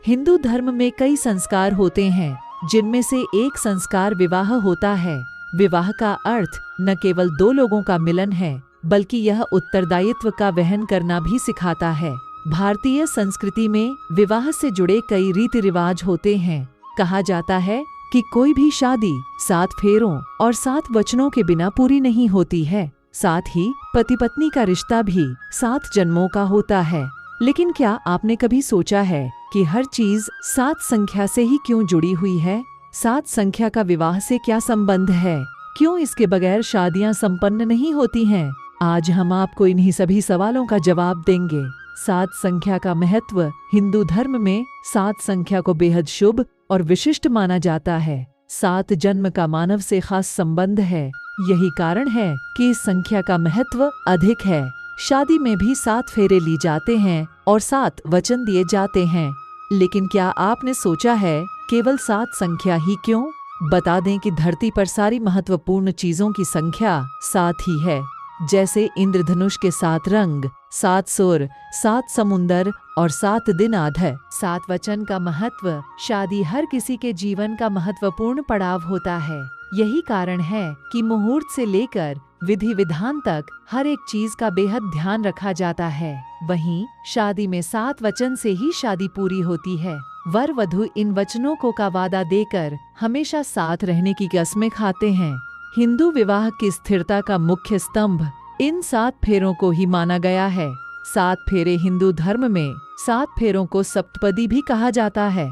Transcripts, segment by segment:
हिंदू धर्म में कई संस्कार होते हैं, जिनमें से एक संस्कार विवाह होता है। विवाह का अर्थ न केवल दो लोगों का मिलन है, बल्कि यह उत्तरदायित्व का वहन करना भी सिखाता है। भारतीय संस्कृति में विवाह से जुड़े कई रीति रिवाज होते हैं। कहा जाता है कि कोई भी शादी 7 फेरों और 7 वचनों के बिना पूरी नहीं होती है। साथ ही पति पत्नी का रिश्ता भी 7 जन्मों का होता है। लेकिन क्या आपने कभी सोचा है कि हर चीज 7 संख्या से ही क्यों जुड़ी हुई है? 7 संख्या का विवाह से क्या संबंध है? क्यों इसके बगैर शादियां संपन्न नहीं होती हैं? आज हम आपको इन्हीं सभी सवालों का जवाब देंगे। 7 संख्या का महत्व। हिंदू धर्म में 7 संख्या को बेहद शुभ और विशिष्ट माना जाता है। 7 जन्म का मानव से खास संबंध है। यही कारण है कि इस संख्या का महत्व अधिक है। शादी में भी 7 फेरे ली जाते हैं और 7 वचन दिए जाते हैं। लेकिन क्या आपने सोचा है केवल 7 संख्या ही क्यों? बता दें कि धरती पर सारी महत्वपूर्ण चीजों की संख्या 7 ही है। जैसे इंद्रधनुष के 7 रंग, 7 सुर, 7 समुंदर और 7 दिन आधा। 7 वचन का महत्व। शादी हर किसी के जीवन का महत्वपूर्ण पड़ाव होता है। यही कारण है कि मुहूर्त से लेकर विधि विधान तक हर एक चीज का बेहद ध्यान रखा जाता है। वहीं शादी में 7 वचन से ही शादी पूरी होती है। वर वधु इन वचनों को का वादा देकर हमेशा साथ रहने की कसमें खाते हैं। हिंदू विवाह की स्थिरता का मुख्य स्तंभ इन 7 फेरों को ही माना गया है। 7 फेरे हिंदू धर्म में 7 फेरों को सप्तपदी भी कहा जाता है।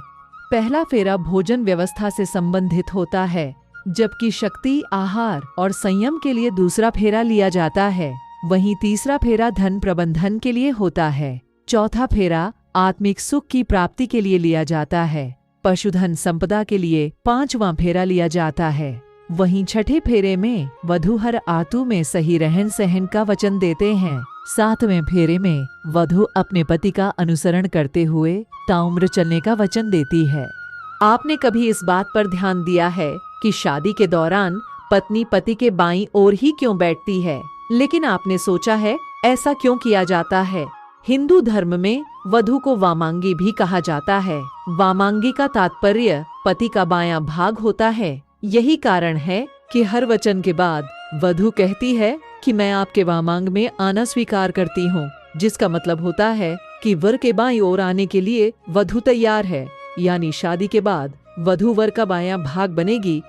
पहला फेरा भोजन व्यवस्था से संबंधित होता है, जबकि शक्ति, आहार और संयम के लिए दूसरा फेरा लिया जाता है। वहीं तीसरा फेरा धन प्रबंधन के लिए होता है। चौथा फेरा आत्मिक सुख की प्राप्ति के लिए लिया जाता है। पशुधन संपदा के लिए 5वां फेरा लिया जाता है। वहीं छठे फेरे में वधू हर आतु में सही रहन सहन का वचन देते हैं। 7वें फेरे में वधु अपने पति का अनुसरण करते हुए ताउम्र चलने का वचन देती है। आपने कभी इस बात पर ध्यान दिया है कि शादी के दौरान पत्नी पति के बाईं ओर ही क्यों बैठती है? लेकिन आपने सोचा है ऐसा क्यों किया जाता है? हिंदू धर्म में वधु को वामांगी भी कहा जाता है। वामांगी का तात्पर्य पति का बायां भाग होता है। यही कारण है कि हर वचन के बाद वधु कहती है कि मैं आपके वामांग में आना स्वीकार करती हूँ, जिसका मतलब होता है कि वर के बाईं ओर आने के लिए वधु तैयार है। यानी शादी के बाद वधु वर का बायां भाग बनेगी।